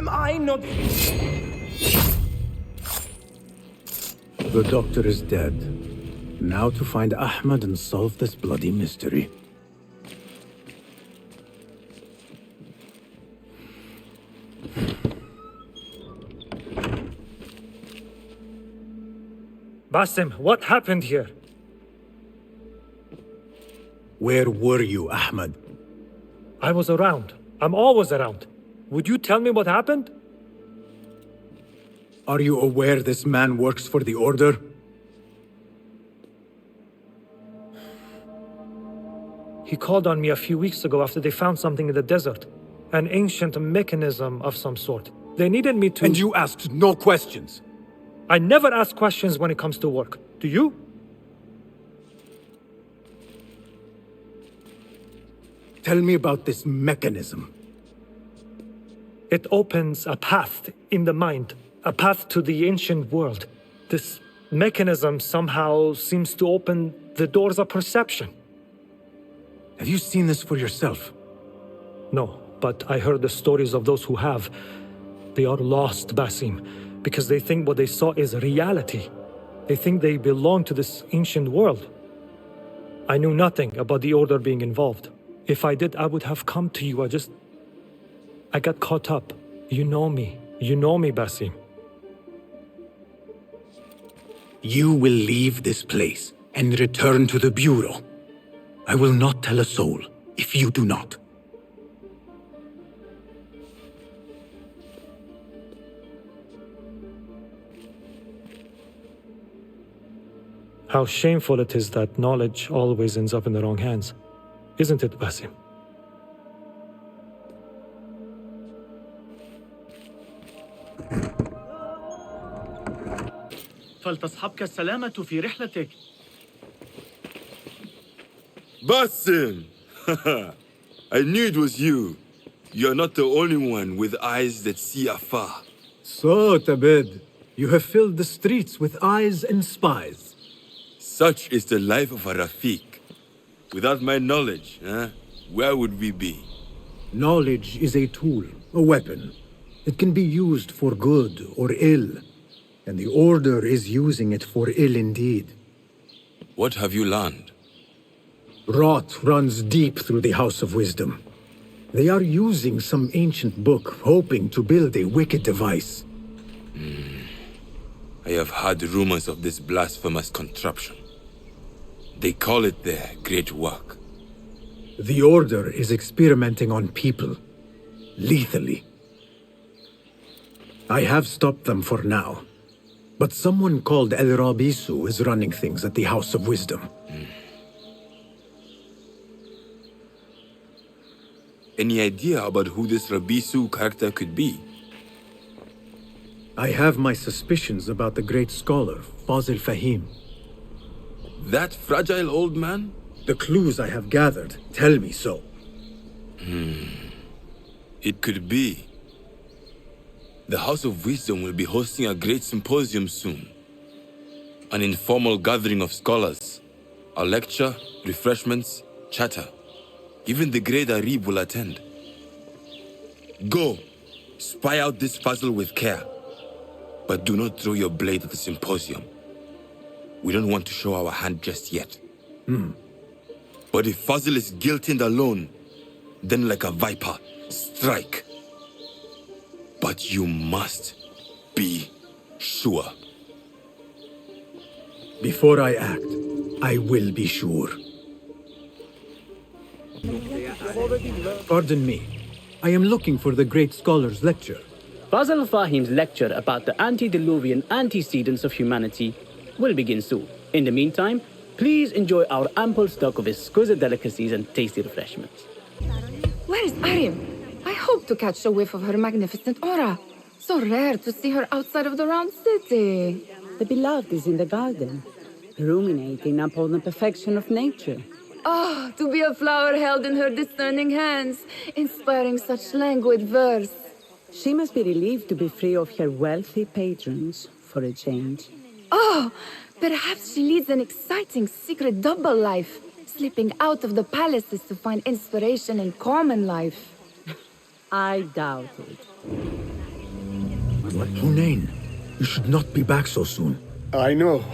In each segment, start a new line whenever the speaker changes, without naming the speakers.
Am I not...
The doctor is dead. Now to find Ahmad and solve this bloody mystery.
Basim, what happened here?
Where were you, Ahmad?
I was around. I'm always around. Would you tell me what happened?
Are you aware this man works for the Order?
He called on me a few weeks ago after they found something in the desert. An ancient mechanism of some sort. They needed me to...
And you asked no questions?
I never ask questions when it comes to work. Do you?
Tell me about this mechanism.
It opens a path in the mind, a path to the ancient world. This mechanism somehow seems to open the doors of perception.
Have you seen this for yourself?
No, but I heard the stories of those who have. They are lost, Basim, because they think what they saw is reality. They think they belong to this ancient world. I knew nothing about the Order being involved. If I did, I would have come to you. I got caught up. You know me. You know me, Basim.
You will leave this place and return to the Bureau. I will not tell a soul if you do not.
How shameful it is that knowledge always ends up in the wrong hands. Isn't it, Basim?
فلتصحبك السلامة في رحلتك.
Basim! I knew it was you. You're not the only one with eyes that see afar.
So, Tabid, you have filled the streets with eyes and spies.
Such is the life of a Rafiq. Without my knowledge, where would we be?
Knowledge is a tool, a weapon. It can be used for good or ill. And the Order is using it for ill indeed.
What have you learned?
Rot runs deep through the House of Wisdom. They are using some ancient book, hoping to build a wicked device.
I have heard rumors of this blasphemous contraption. They call it their great work.
The Order is experimenting on people, lethally. I have stopped them for now. But someone called El Rabisu is running things at the House of Wisdom.
Any idea about who this Rabisu character could be?
I have my suspicions about the great scholar, Fazil Fahim.
That fragile old man?
The clues I have gathered tell me so.
It could be. The House of Wisdom will be hosting a great symposium soon. An informal gathering of scholars. A lecture, refreshments, chatter. Even the great Arib will attend. Go, spy out this puzzle with care. But do not throw your blade at the symposium. We don't want to show our hand just yet. But if Fazil is guilty and alone, then like a viper, strike. But you must be sure.
Before I act, I will be sure. Pardon me. I am looking for the great scholar's lecture.
Fazl Fahim's lecture about the antediluvian antecedents of humanity will begin soon. In the meantime, please enjoy our ample stock of exquisite delicacies and tasty refreshments.
Where is Arim? I hope to catch a whiff of her magnificent aura. So rare to see her outside of the round city.
The beloved is in the garden, ruminating upon the perfection of nature.
Oh, to be a flower held in her discerning hands, inspiring such languid verse.
She must be relieved to be free of her wealthy patrons for a change.
Oh, perhaps she leads an exciting secret double life, slipping out of the palaces to find inspiration in common life.
I doubt it.
Hunain, you should not be back so soon.
I know.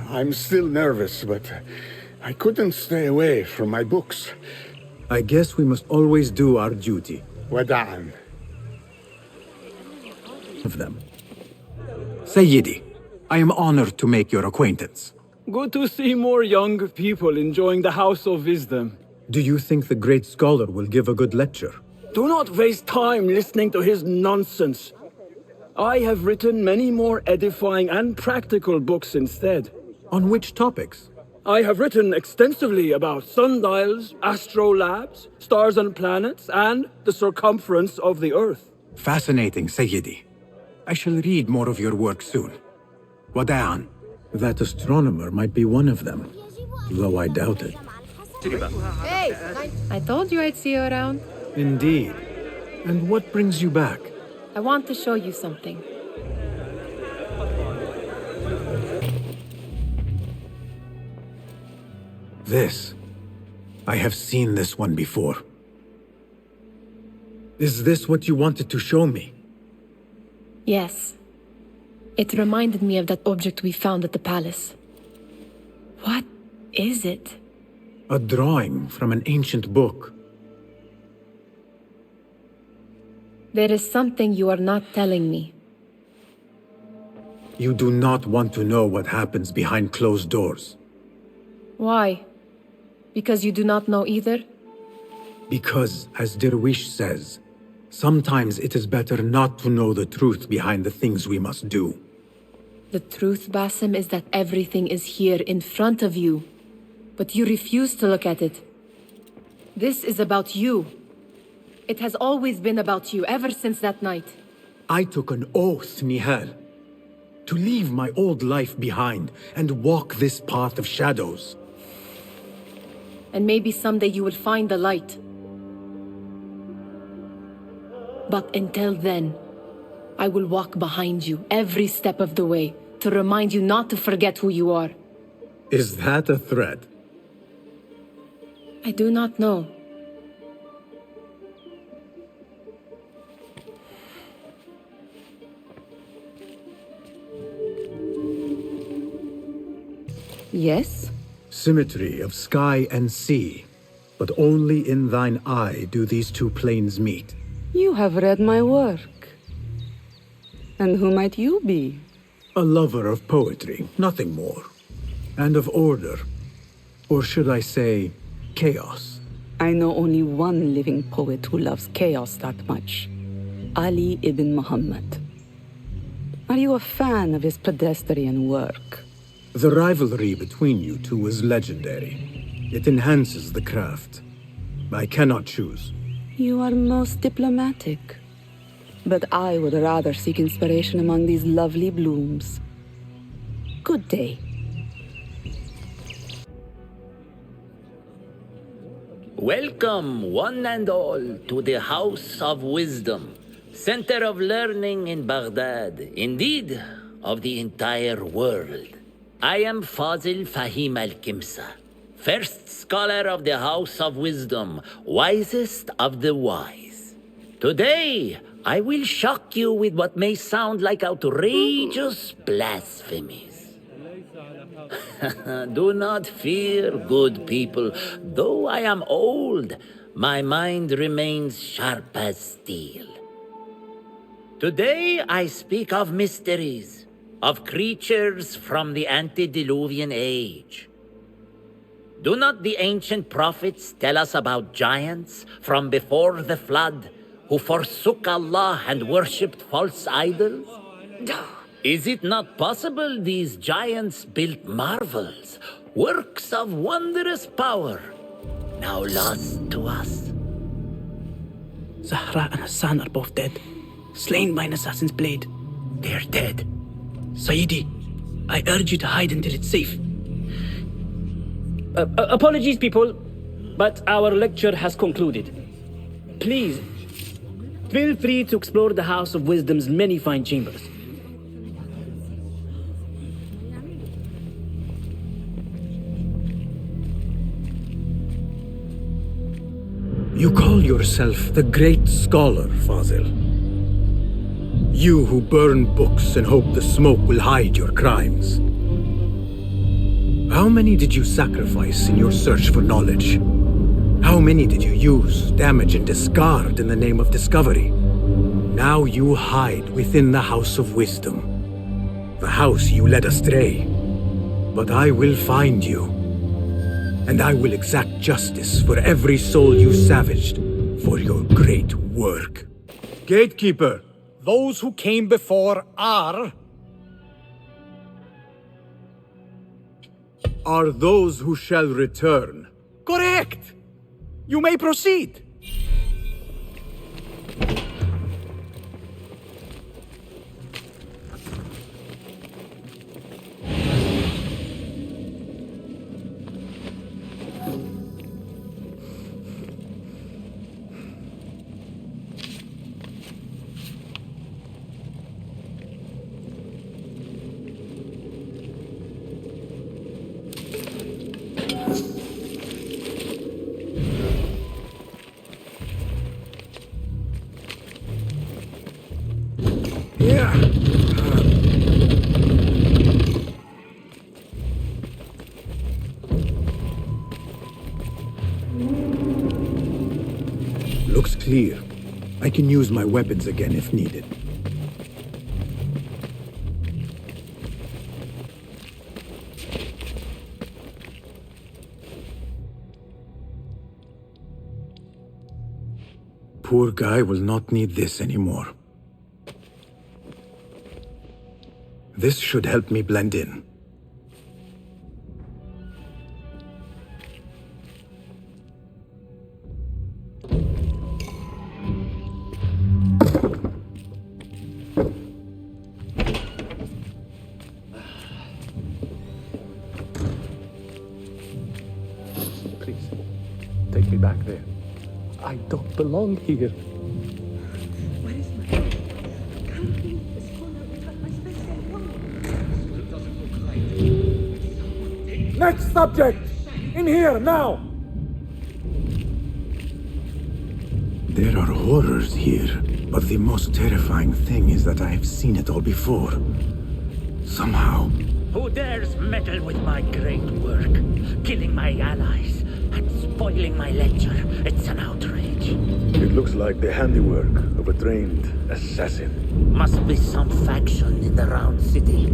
I'm still nervous, but I couldn't stay away from my books.
I guess we must always do our duty.
Wada'an.
Of them. Sayyidi, I am honored to make your acquaintance.
Good to see more young people enjoying the House of Wisdom.
Do you think the great scholar will give a good lecture?
Do not waste time listening to his nonsense. I have written many more edifying and practical books instead.
On which topics?
I have written extensively about sundials, astrolabes, stars and planets, and the circumference of the Earth.
Fascinating, Sayyidi. I shall read more of your work soon. Wada'an. That astronomer might be one of them, though I doubt it.
Hey, I told you I'd see you around.
Indeed. And what brings you back?
I want to show you something.
This. I have seen this one before. Is this what you wanted to show me?
Yes. It reminded me of that object we found at the palace. What is it?
A drawing from an ancient book.
There is something you are not telling me.
You do not want to know what happens behind closed doors.
Why? Because you do not know either?
Because, as Derwish says, sometimes it is better not to know the truth behind the things we must do.
The truth, Basim, is that everything is here in front of you. But you refuse to look at it. This is about you. It has always been about you, ever since that night.
I took an oath, Nihal, to leave my old life behind and walk this path of shadows.
And maybe someday you will find the light. But until then, I will walk behind you every step of the way to remind you not to forget who you are.
Is that a threat?
I do not know. Yes?
Symmetry of sky and sea, but only in thine eye do these two planes meet.
You have read my work. And who might you be?
A lover of poetry, nothing more. And of order. Or should I say, chaos.
I know only one living poet who loves chaos that much. Ali ibn Muhammad. Are you a fan of his pedestrian work?
The rivalry between you two is legendary. It enhances the craft. I cannot choose.
You are most diplomatic. But I would rather seek inspiration among these lovely blooms. Good day.
Welcome, one and all, to the House of Wisdom, center of learning in Baghdad, indeed, of the entire world. I am Fazil Fahim al-Kimsa, first scholar of the House of Wisdom, wisest of the wise. Today, I will shock you with what may sound like outrageous blasphemies. Do not fear, good people. Though I am old, my mind remains sharp as steel. Today I speak of mysteries, of creatures from the antediluvian age. Do not the ancient prophets tell us about giants from before the flood who forsook Allah and worshipped false idols? Is it not possible these giants built marvels, works of wondrous power, now lost to us?
Zahra and Hassan are both dead, slain by an assassin's blade.
They're dead.
Sayyidi, I urge you to hide until it's safe. Apologies, people, but our lecture has concluded. Please, feel free to explore the House of Wisdom's many fine chambers.
You call yourself the great scholar, Fazil. You who burn books and hope the smoke will hide your crimes. How many did you sacrifice in your search for knowledge? How many did you use, damage, and discard in the name of discovery? Now you hide within the House of Wisdom. The house you led astray. But I will find you. And I will exact justice for every soul you savaged for your great work. Gatekeeper, those who came before are those who shall return.
Correct! You may proceed.
Looks clear. I can use my weapons again if needed. Poor guy will not need this anymore. This should help me blend in.
Please, take me back there. I don't belong here.
Next subject! In here, now!
There are horrors here, but the most terrifying thing is that I have seen it all before. Somehow.
Who dares meddle with my great work, killing my allies and spoiling my lecture? It's an outrage.
It looks like the handiwork of a trained assassin.
Must be some faction in the Round City,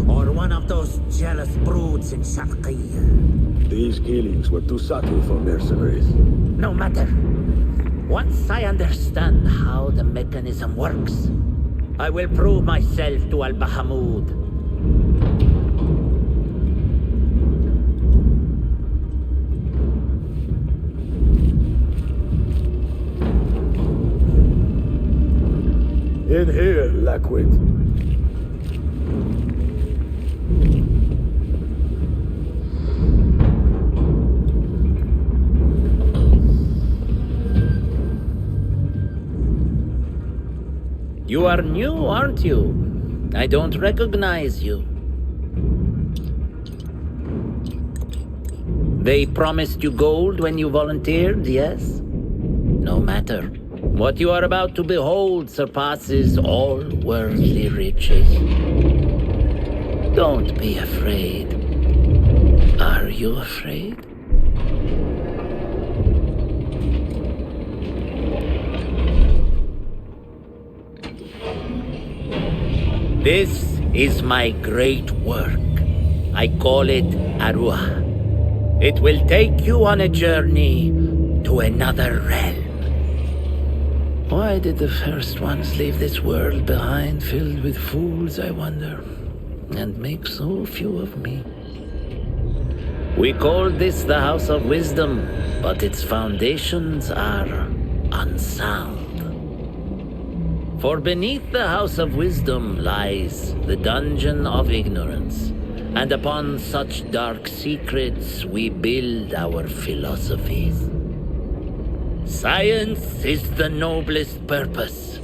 or one of those jealous broods in Sharqiyya.
These killings were too subtle for mercenaries.
No matter. Once I understand how the mechanism works, I will prove myself to Al-Bahamud.
In here, Lackwit.
You are new, aren't you? I don't recognize you. They promised you gold when you volunteered, yes? No matter. What you are about to behold surpasses all worldly riches. Don't be afraid. Are you afraid? This is my great work. I call it Arwah. It will take you on a journey to another realm. Why did the first ones leave this world behind, filled with fools, I wonder, and make so few of me? We call this the House of Wisdom, but its foundations are unsound. For beneath the House of Wisdom lies the Dungeon of Ignorance, and upon such dark secrets we build our philosophies. Science is the noblest purpose.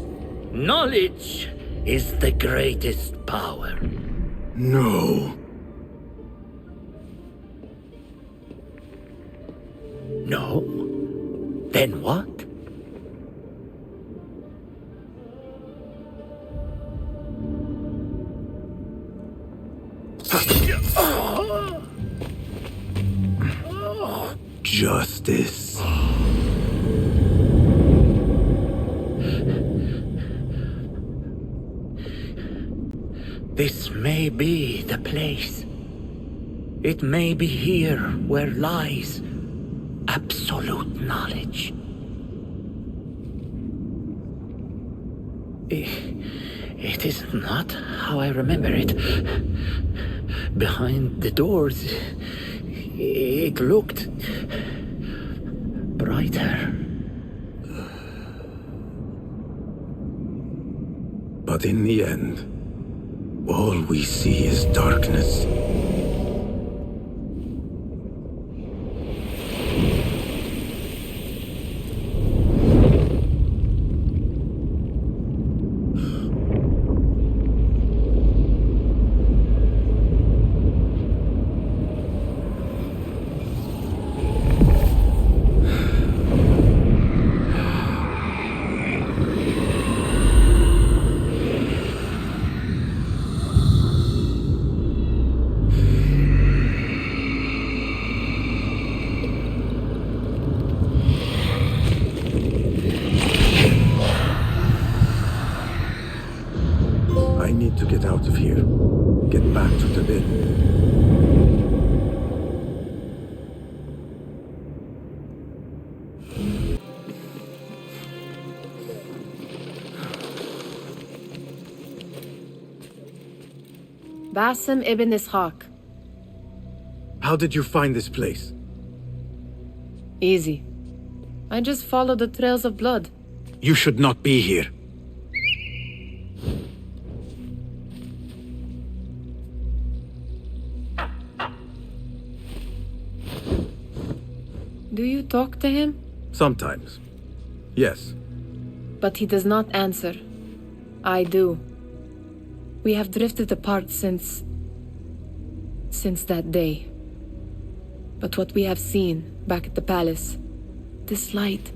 Knowledge is the greatest power.
No.
No? Then what?
Justice.
This may be the place. It may be here where lies absolute knowledge. It is not how I remember it. Behind the doors, it looked brighter.
But in the end, all we see is darkness. I need to get out of here. Get back to the bin.
Basim ibn Ishaq.
How did you find this place?
Easy. I just followed the trails of blood.
You should not be here.
Do you talk to him?
Sometimes. Yes.
But he does not answer. I do. We have drifted apart since that day. But what we have seen back at the palace, this light,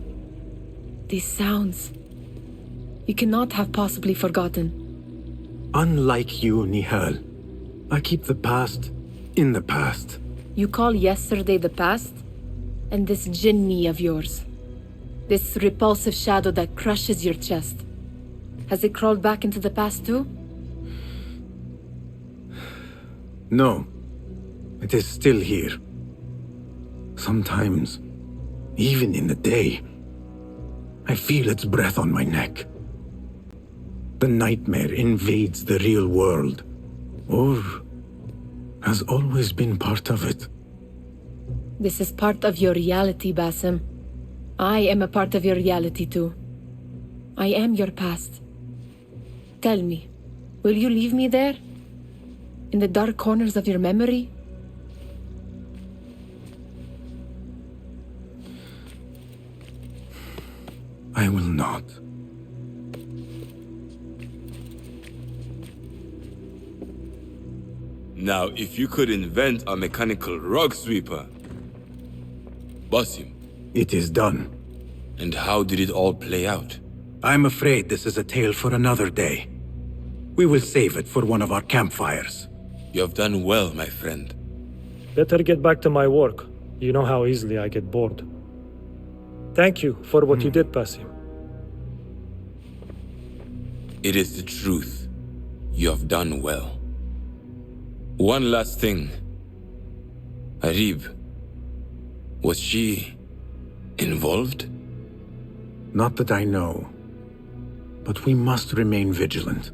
these sounds, you cannot have possibly forgotten.
Unlike you, Nihal, I keep the past in the past.
You call yesterday the past? And this jinni of yours, this repulsive shadow that crushes your chest, has it crawled back into the past too?
No, it is still here. Sometimes, even in the day, I feel its breath on my neck. The nightmare invades the real world, or has always been part of it.
This is part of your reality, Basim. I am a part of your reality too. I am your past. Tell me, will you leave me there? In the dark corners of your memory?
I will not.
Now, if you could invent a mechanical rug sweeper. Basim.
It is done.
And how did it all play out?
I'm afraid this is a tale for another day. We will save it for one of our campfires.
You have done well, my friend.
Better get back to my work. You know how easily I get bored. Thank you for what you did, Basim.
It is the truth. You have done well. One last thing. Arib. Was she involved?
Not that I know. But we must remain vigilant.